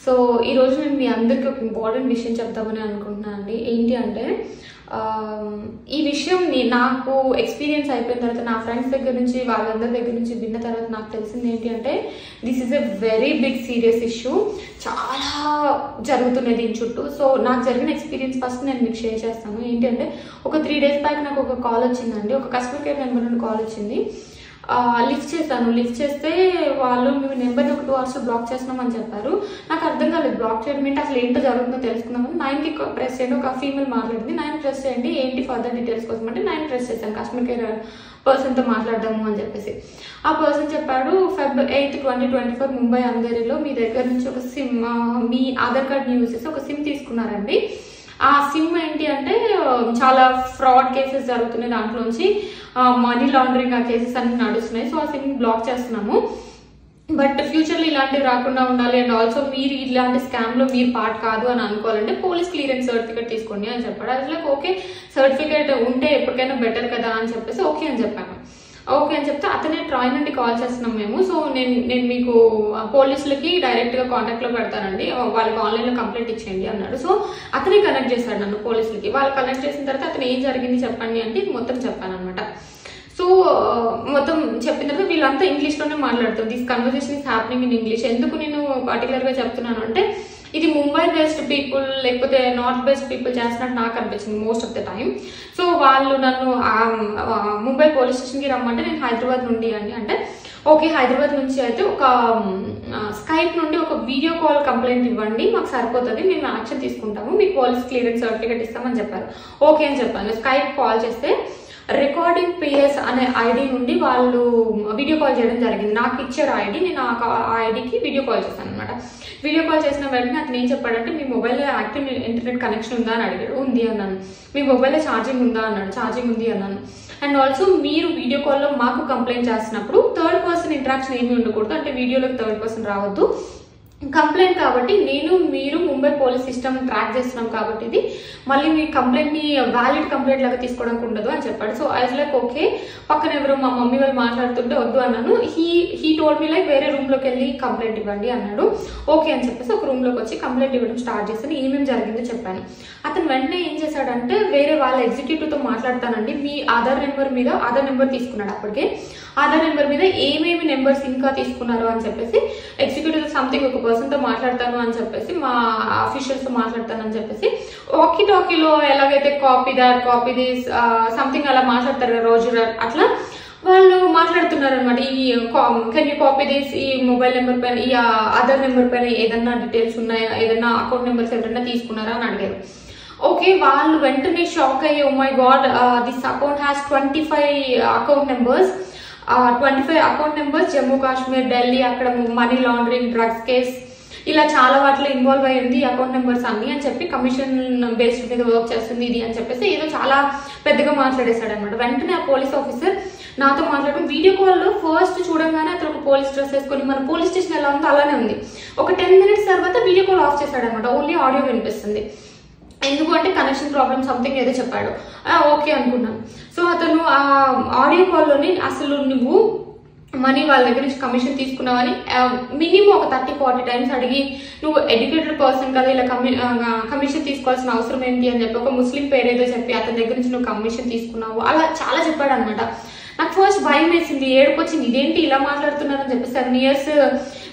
So ఈ రోజు నేను మీ అందరికీ ఒక ఇంపార్టెంట్ విషయం చెప్తామని అనుకుంటున్నాను అండి. ఏంటి అంటే ఈ విషయం నాకు ఎక్స్పీరియన్స్ అయిపోయిన తర్వాత నా ఫ్రెండ్స్ దగ్గర నుంచి వాళ్ళందరి దగ్గర నుంచి విన్న తర్వాత నాకు తెలిసింది ఏంటి అంటే this is a very big serious issue. చాలా జరుగుతున్నాయి దీని చుట్టూ. సో నాకు జరిగిన ఎక్స్పీరియన్స్ ఫస్ట్ నేను మీకు షేర్ చేస్తాను. ఏంటి అంటే ఒక 3 days బ్యాక్ నాకు ఒక కాల్ వచ్చిందండి. ఒక కస్టమర్ కేర్ నెంబర్ నుండి కాల్ వచ్చింది. లిఫ్ట్ చేశాను. లిఫ్ట్ చేస్తే వాళ్ళు మీ నెంబర్ని ఒక 2 hours బ్లాక్ చేస్తున్నామని చెప్పారు. నాకు అర్థం కాలేదు బ్లాక్ చేయడం ఏంటి, అసలు ఏంటో జరుగుతుందో తెలుసుకుందామని 9కి ప్రెస్ చేయండి. ఒక ఫీమేల్ మాట్లాడింది. 9 ప్రెస్ చేయండి ఏంటి ఫర్దర్ డీటెయిల్స్ కోసం అంటే 9 ప్రెస్ చేశాను కస్టమర్ కేర్ పర్సన్తో మాట్లాడదాము అని చెప్పేసి. ఆ పర్సన్ చెప్పాడు Feb 8, 2024 ముంబై అంధేరిలో మీ దగ్గర నుంచి ఒక సిమ్ మీ ఆధార్ కార్డ్ని యూజ్ చేసి ఒక సిమ్ తీసుకున్నారండి. ఆ సిమ్ ఏంటి అంటే చాలా ఫ్రాడ్ కేసెస్ జరుగుతున్నాయి, దాంట్లోంచి మనీ లాండరింగ్ ఆ కేసెస్ అన్ని నడుస్తున్నాయి. సో ఆ సిమ్ బ్లాక్ చేస్తున్నాము. బట్ ఫ్యూచర్లో ఇలాంటివి రాకుండా ఉండాలి అండ్ ఆల్సో మీరు ఇలాంటి స్కామ్లో మీరు పార్ట్ కాదు అని అనుకోవాలంటే పోలీస్ క్లియరెన్స్ సర్టిఫికేట్ తీసుకోండి అని చెప్పాడు. అది ఓకే సర్టిఫికేట్ ఉంటే ఎప్పటికైనా బెటర్ కదా అని చెప్పేసి ఓకే అని చెప్పాను. ఓకే అని చెప్తే అతనే ట్రాయ్ నుండి కాల్ చేస్తున్నాం మేము. సో నేను మీకు పోలీసులకి డైరెక్ట్గా కాంటాక్ట్లో పెడతానండి, వాళ్ళకి ఆన్లైన్లో కంప్లైంట్ ఇచ్చేయండి అన్నాడు. సో అతనే కనెక్ట్ చేశాడు నన్ను పోలీసులకి. వాళ్ళు కనెక్ట్ చేసిన తర్వాత అతను ఏం జరిగింది చెప్పండి అంటే మొత్తం చెప్పాను అనమాట. సో మొత్తం చెప్పిన తర్వాత వీళ్ళంతా ఇంగ్లీష్లోనే మాట్లాడుతారు. This conversation is happening in English. ఎందుకు నేను పర్టికులర్గా చెప్తున్నాను అంటే ఇది ముంబై బేస్డ్ పీపుల్ లేకపోతే నార్త్ బేస్డ్ పీపుల్ చేస్తున్నట్టు నాకు అనిపించింది most of the time. So వాళ్ళు నన్ను ముంబై పోలీస్ స్టేషన్కి రమ్మంటే నేను హైదరాబాద్ నుండి అంటే ఓకే హైదరాబాద్ నుంచి అయితే ఒక స్కైప్ నుండి ఒక వీడియో కాల్ కంప్లైంట్ ఇవ్వండి మాకు సరిపోతుంది, మేము యాక్షన్ తీసుకుంటాము, మీకు పోలీస్ క్లియరెన్స్ సర్టిఫికేట్ ఇస్తామని చెప్పారు. ఓకే అని చెప్పాను. స్కైప్ కాల్ చేస్తే రికార్డింగ్ పిఎస్ అనే ఐడి నుండి వాళ్ళు వీడియో కాల్ చేయడం జరిగింది. నాకు ఇచ్చారు ఐడి, నేను ఆ ఐడికి వీడియో కాల్ చేశాను అనమాట. వీడియో కాల్ చేసిన వెంటనే అతను ఏం చెప్పాడంటే మీ మొబైల్లో యాక్టివ్ ఇంటర్నెట్ కనెక్షన్ ఉందా అని అడిగాడు. ఉంది అన్నాను. మీ మొబైల్లో ఛార్జింగ్ ఉందా అన్నాడు. ఛార్జింగ్ ఉంది అన్నాను. అండ్ ఆల్సో మీరు వీడియో కాల్లో మాకు కంప్లైంట్ చేస్తున్నప్పుడు థర్డ్ పర్సన్ ఇంటరాక్షన్ ఏమీ ఉండకూడదు, అంటే వీడియోలోకి థర్డ్ పర్సన్ రావద్దు, కంప్లైంట్ కాబట్టి మీరు ముంబై పోలీస్ సిస్టమ్ ట్రాక్ చేస్తున్నాం కాబట్టి ఇది మళ్ళీ మీ కంప్లైంట్ని వ్యాలిడ్ కంప్లైంట్ లాగా తీసుకోవడానికి ఉండదు అని చెప్పాడు. So I was like okay. పక్కన ఎవరో మా మమ్మీ వాళ్ళు మాట్లాడుతుంటే వద్దు అన్నాను. హీ టోల్డ్ మీ లైక్ వేరే రూమ్లోకి వెళ్ళి కంప్లైంట్ ఇవ్వండి అన్నాడు. ఓకే అని చెప్పేసి ఒక రూమ్లోకి వచ్చి కంప్లైంట్ ఇవ్వడం స్టార్ట్ చేశాను. ఏమేమి జరిగిందో చెప్పాను. అతను వెంటనే ఏం చేశాడంటే వేరే వాళ్ళ ఎగ్జిక్యూటివ్తో మాట్లాడతానండి, మీ ఆధార్ నెంబర్ తీసుకున్నాడు. అప్పటికే ఆధార్ నెంబర్ మీద ఏమేమి నెంబర్స్ ఇంకా తీసుకున్నారు అని చెప్పేసి ఎగ్జిక్యూటివ్ సంథింగ్ ఒక పర్సన్తో మాట్లాడతాను అని చెప్పేసి మా అఫీషియల్స్తో మాట్లాడతాను అని చెప్పేసి వాకీ టాకీలో ఎలాగైతే కాపీ దిస్ సంథింగ్ అలా మాట్లాడతారు రోజు అట్లా వాళ్ళు మాట్లాడుతున్నారు అనమాట. ఈ కెన్ యూ కాపీ దిస్, ఈ మొబైల్ నెంబర్ పైన ఈ ఆధార్ నెంబర్ పైన ఏదన్నా డీటెయిల్స్ ఉన్నాయా, ఏదన్నా అకౌంట్ నెంబర్స్ ఎవరైనా తీసుకున్నారా అని అడిగారు. ఓకే వాళ్ళు వెంటనే షాక్ అయ్యి oh my god this account has 25 account numbers, 25 account numbers Jammu Kashmir, Delhi, అక్కడ మనీ లాండరింగ్, డ్రగ్స్ కేస్ ఇలా చాలా వాటిలో ఇన్వాల్వ్ అయ్యింది అకౌంట్ నెంబర్స్ అన్ని అని చెప్పి కమిషన్ బేస్డ్ మీద వర్క్ చేస్తుంది ఇది అని చెప్పేసి ఏదో చాలా పెద్దగా మాట్లాడేశాడు అనమాట. వెంటనే ఆ పోలీస్ ఆఫీసర్ నాతో మాట్లాడడం వీడియో కాల్లో ఫస్ట్ చూడంగానే అతను ఒక పోలీస్ డ్రెస్ వేసుకొని మన పోలీస్ స్టేషన్ ఎలా ఉందో అలానే ఉంది. ఒక 10 minutes తర్వాత వీడియో కాల్ ఆఫ్ చేశాడు అనమాట. ఓన్లీ ఆడియో వినిపిస్తుంది. ఎందుకు అంటే కనెక్షన్ ప్రాబ్లమ్ సంథింగ్ ఏదో చెప్పాడు. ఓకే అనుకున్నాను. సో అతను ఆ ఆడియో కాల్లోని అసలు నువ్వు మనీ వాళ్ళ దగ్గర నుంచి కమిషన్ తీసుకున్నావని మినిమం ఒక 30-40 times అడిగి నువ్వు ఎడ్యుకేటెడ్ పర్సన్ కదా ఇలా కమిషన్ తీసుకోవాల్సిన అవసరం ఏంటి అని చెప్పి ఒక ముస్లిం పేరేదో చెప్పి అతని దగ్గర నుంచి నువ్వు కమిషన్ తీసుకున్నావు అలా చాలా చెప్పాడు అనమాట. నాకు ఫస్ట్ భయం వేసింది, ఏడుపు వచ్చింది, ఇదేంటి ఇలా మాట్లాడుతున్నారని చెప్పి 7 years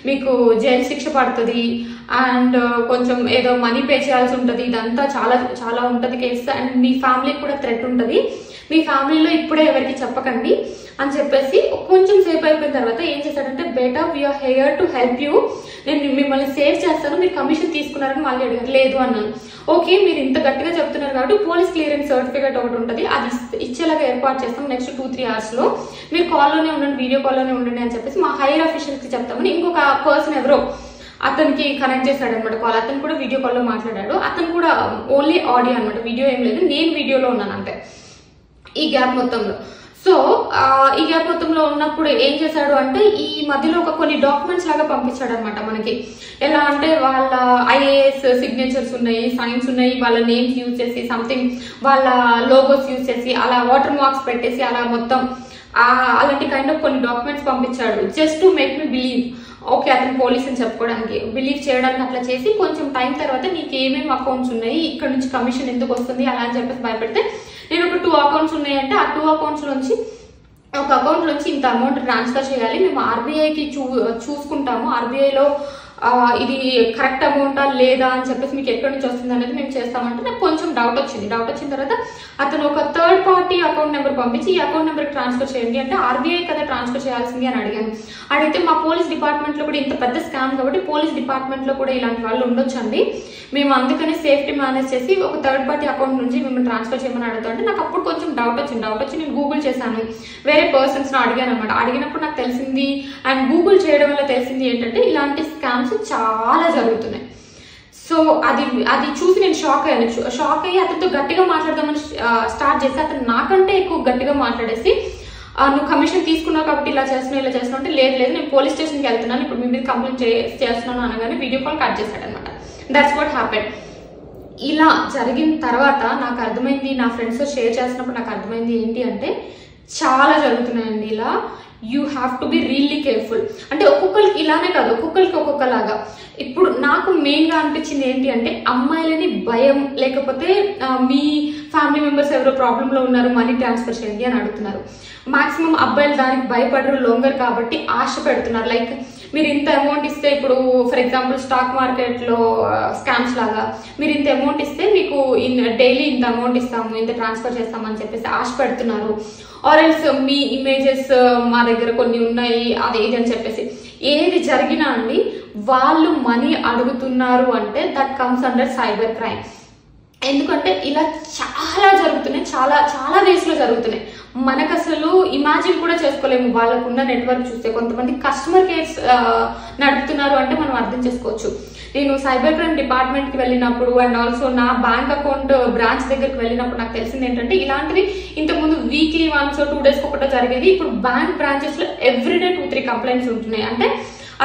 మీకు జైలు శిక్ష పడుతుంది అండ్ కొంచెం ఏదో మనీ పే చేయాల్సి ఉంటుంది, ఇదంతా చాలా చాలా ఉంటుంది కేసు అండ్ మీ ఫ్యామిలీకి కూడా థ్రెట్ ఉంటుంది, మీ ఫ్యామిలీలో ఇప్పుడే ఎవరికి చెప్పకండి అని చెప్పేసి కొంచెం సేపు అయిపోయిన తర్వాత ఏం చేశాడంటే బేటా we are here to help you, నేను మిమ్మల్ని సేవ్ చేస్తాను, మీరు కమిషన్ తీసుకున్నారని మళ్ళీ అడిగారు. లేదు అన్నాను. ఓకే మీరు ఇంత గట్టిగా చెప్తున్నారు కాబట్టి పోలీస్ క్లియరెన్స్ సర్టిఫికేట్ ఒకటి ఉంటుంది, అది ఇచ్చేలాగా ఏర్పాటు చేస్తాం నెక్స్ట్ 2-3 hours మీరు కాల్లోనే ఉండండి, వీడియో కాల్లోనే ఉండండి అని చెప్పేసి మా హైయర్ అఫీషియల్స్కి చెప్తామని ఇంకొక పర్సన్ ఎవరో అతనికి కనెక్ట్ చేశాడు అనమాట కాల్. అతను కూడా వీడియో కాల్లో మాట్లాడాడు. అతను కూడా ఓన్లీ ఆడియో అనమాట, వీడియో ఏం లేదు, నేను వీడియోలో ఉన్నాను అంతే ఈ గ్యాప్ మొత్తంలో. సో ఈ గ్యాప్ మొత్తంలో ఉన్నప్పుడు ఏం చేశాడు అంటే ఈ మధ్యలో కొన్ని డాక్యుమెంట్స్ లాగా పంపించాడు అనమాట మనకి. ఎలా అంటే వాళ్ళ ఐఏఎస్ సిగ్నేచర్స్ ఉన్నాయి, సైన్స్ ఉన్నాయి, వాళ్ళ నేమ్స్ యూజ్ చేసి సంథింగ్ వాళ్ళ లోగోస్ యూజ్ చేసి అలా వాటర్ మార్క్స్ పెట్టేసి అలా మొత్తం అలాంటి కైండ్ ఆఫ్ కొన్ని డాక్యుమెంట్స్ పంపించాడు just to make me believe okay అతను పోలీస్ అని చెప్పుకోవడానికి బిలీవ్ చేయడానికి అట్లా చేసి కొంచెం టైం తర్వాత నీకు ఏమేమి అకౌంట్స్ ఉన్నాయి, ఇక్కడ నుంచి కమిషన్ ఎందుకు వస్తుంది అలా అని చెప్పేసి భయపెడితే, నేను ఒక 2 అకౌంట్స్ ఉన్నాయంటే ఆ 2 అకౌంట్స్ నుంచి ఒక అకౌంట్ నుంచి ఇంత అమౌంట్ ట్రాన్స్ఫర్ చేయాలి, మేము ఆర్బీఐకి చూసుకుంటాము, ఆర్బీఐలో ఇది కరెక్ట్ అమౌంటా లేదా అని చెప్పేసి మీకు ఎక్కడి నుంచి వస్తుంది అనేది మేము చేస్తామంటే నాకు కొంచెం డౌట్ వచ్చింది. డౌట్ వచ్చిన తర్వాత అతను ఒక థర్డ్ పార్టీ అకౌంట్ నెంబర్ పంపించి ఈ అకౌంట్ నెంబర్కి ట్రాన్స్ఫర్ చేయండి అంటే ఆర్బీఐ కదా ట్రాన్స్ఫర్ చేయాల్సింది అని అడిగాను. అడిగితే మా పోలీస్ డిపార్ట్మెంట్లో కూడా ఇంత పెద్ద స్కామ్ కాబట్టి పోలీస్ డిపార్ట్మెంట్లో కూడా ఇలాంటి వాళ్ళు ఉండొచ్చండి, మేము అందుకని సేఫ్టీ మేనేజ్ చేసి ఒక థర్డ్ పార్టీ అకౌంట్ నుంచి మిమ్మల్ని ట్రాన్స్ఫర్ చేయమని అడుగుతుంటే నాకు అప్పుడు కొంచెం డౌట్ వచ్చి నేను గూగుల్ చేశాను, వేరే పర్సన్స్ అడిగాను అనమాట. అడిగినప్పుడు నాకు తెలిసింది అండ్ గూగుల్ చేయడం వల్ల తెలిసింది ఏంటంటే ఇలాంటి స్కామ్స్ చాలా జరుగుతున్నాయి. సో అది చూసి నేను షాక్ అయ్యి అతనితో గట్టిగా మాట్లాడదామని స్టార్ట్ చేసి అతను నాకంటే ఎక్కువ గట్టిగా మాట్లాడేసి నువ్వు కమిషన్ తీసుకున్నావు కాబట్టి ఇలా చేస్తున్నావు అంటే లేదు నేను పోలీస్ స్టేషన్కి వెళ్తున్నాను, ఇప్పుడు మీ మీద కంప్లైంట్ చేస్తున్నాను అనగానే వీడియో కాల్ కట్ చేశాడు అనమాట. That's what happened. ఇలా జరిగిన తర్వాత నాకు అర్థమైంది, నా ఫ్రెండ్స్తో షేర్ చేసినప్పుడు నాకు అర్థమైంది ఏంటి అంటే చాలా జరుగుతున్నాయండి ఇలా. You have to be really careful. అంటే ఒక్కొక్కరికి ఇలానే కాదు, ఒక్కొక్కరికి ఒక్కొక్కలాగా. ఇప్పుడు నాకు మెయిన్గా అనిపించింది ఏంటి అంటే అమ్మాయిలని భయం, లేకపోతే మీ ఫ్యామిలీ మెంబర్స్ ఎవరో ప్రాబ్లంలో ఉన్నారు మనీ ట్రాన్స్ఫర్ చేయండి అని అడుగుతున్నారు. మాక్సిమం అబ్బాయిలు దానికి భయపడరు, లొంగరు కాబట్టి ఆశ పెడుతున్నారు. లైక్ మీరు ఇంత అమౌంట్ ఇస్తే, ఇప్పుడు ఫర్ ఎగ్జాంపుల్ స్టాక్ మార్కెట్లో స్కామ్స్ లాగా మీరు ఇంత అమౌంట్ ఇస్తే మీకు డైలీ ఇంత అమౌంట్ ఇస్తాము, ఇంత ట్రాన్స్ఫర్ చేస్తామని చెప్పేసి ఆశ పెడుతున్నారు. ఆర్ ఎల్స్ మీ ఇమేజెస్ మా దగ్గర కొన్ని ఉన్నాయి అది ఇది అని చెప్పేసి ఏది జరిగినా అండి వాళ్ళు మనీ అడుగుతున్నారు అంటే that comes under cyber crime. ఎందుకంటే ఇలా చాలా జరుగుతున్నాయి, చాలా చాలా వేస్లో జరుగుతున్నాయి. మనకు అసలు ఇమాజిన్ కూడా చేసుకోలేము వాళ్ళకున్న నెట్వర్క్ చూస్తే. కొంతమంది కస్టమర్ కేర్స్ నడుపుతున్నారు అంటే మనం అర్థం చేసుకోవచ్చు. నేను సైబర్ క్రైమ్ డిపార్ట్మెంట్కి వెళ్ళినప్పుడు అండ్ ఆల్సో నా బ్యాంక్ అకౌంట్ బ్రాంచ్ దగ్గరికి వెళ్ళినప్పుడు నాకు తెలిసింది ఏంటంటే ఇలాంటివి ఇంతకుముందు వీక్లీ వన్స్ 2 days ఒకటో జరిగేది. ఇప్పుడు బ్యాంక్ బ్రాంచెస్లో ఎవ్రీడే 2-3 కంప్లైంట్స్ ఉంటున్నాయి. అంటే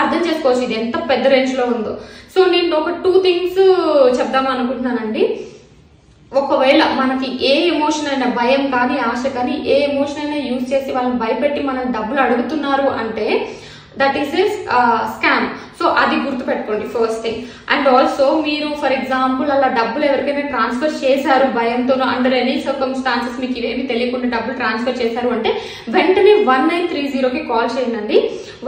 అర్థం చేసుకోవచ్చు ఇది ఎంత పెద్ద రేంజ్లో ఉందో. సో నేను ఒక 2 things చెప్దాం అనుకుంటున్నానండి. ఒకవేళ మనకి ఏ ఎమోషన్ అయినా, భయం కానీ ఆశ కానీ ఏ ఎమోషన్ అయినా యూజ్ చేసి వాళ్ళని భయపెట్టి మనం డబ్బులు అడుగుతున్నారు అంటే that is a scam. So అది గుర్తుపెట్టుకోండి ఫస్ట్ థింగ్. అండ్ ఆల్సో మీరు ఫర్ ఎగ్జాంపుల్ అలా డబ్బులు ఎవరికైనా ట్రాన్స్ఫర్ చేశారు భయంతో, అండర్ ఎనీ సర్కమ్స్టాన్సెస్ మీకు ఇవేమి తెలియకుండా డబ్బులు ట్రాన్స్ఫర్ చేశారు అంటే వెంటనే 1930కి కాల్ చేయండి.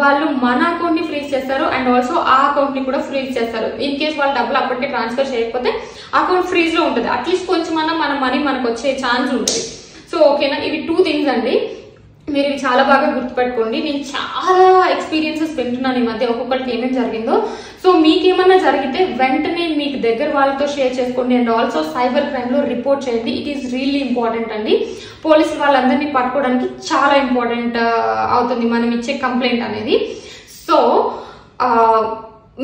వాళ్ళు మన అకౌంట్ ని ఫ్రీజ్ చేస్తారు అండ్ ఆల్సో ఆ అకౌంట్ ని కూడా ఫ్రీజ్ చేస్తారు. ఇన్ కేస్ వాళ్ళు డబ్బులు అప్పటికే ట్రాన్స్ఫర్ చేయకపోతే అకౌంట్ ఫ్రీజ్ లో ఉంటుంది. అట్లీస్ట్ కొంచెం మన మనీ మనకు వచ్చే ఛాన్స్ ఉంటుంది. సో ఓకేనా, ఇవి 2 things అండి. మీరు ఇవి చాలా బాగా గుర్తుపెట్టుకోండి. నేను చాలా ఎక్స్పీరియన్సెస్ వింటున్నాను ఈ మధ్య ఒక్కొక్కరికి ఏమేమి జరిగిందో. సో మీకేమన్నా జరిగితే వెంటనే మీకు దగ్గర వాళ్ళతో షేర్ చేసుకోండి అండ్ ఆల్సో సైబర్ క్రైమ్ లో రిపోర్ట్ చేయండి. ఇట్ ఈస్ రియల్లీ ఇంపార్టెంట్ అండి. పోలీసులు వాళ్ళందరినీ పట్టుకోవడానికి చాలా ఇంపార్టెంట్ అవుతుంది మనం ఇచ్చే కంప్లైంట్ అనేది. సో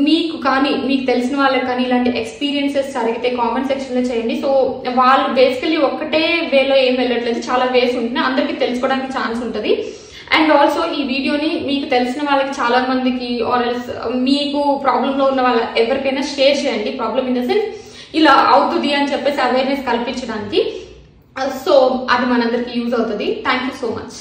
మీకు కానీ మీకు తెలిసిన వాళ్ళకి కానీ ఇలాంటి ఎక్స్పీరియన్సెస్ జరిగితే కామెంట్ సెక్షన్ లో చేయండి. సో వాళ్ళు బేసికలీ ఒక్కటే వేలో ఏం వెళ్ళట్లేదు, చాలా వేస్ ఉంటున్నాయి, అందరికీ తెలుసుకోవడానికి ఛాన్స్ ఉంటుంది. అండ్ ఆల్సో ఈ వీడియోని మీకు తెలిసిన వాళ్ళకి చాలా మందికి ఆర్ ఎల్స్ మీకు ప్రాబ్లంలో ఉన్న వాళ్ళ ఎవరికైనా షేర్ చేయండి. ప్రాబ్లం ఇన్ ద సెన్స్ ఇలా అవుతుంది అని చెప్పేసి అవేర్నెస్ కల్పించడానికి. సో అది మనందరికీ యూజ్ అవుతుంది. Thank you so much.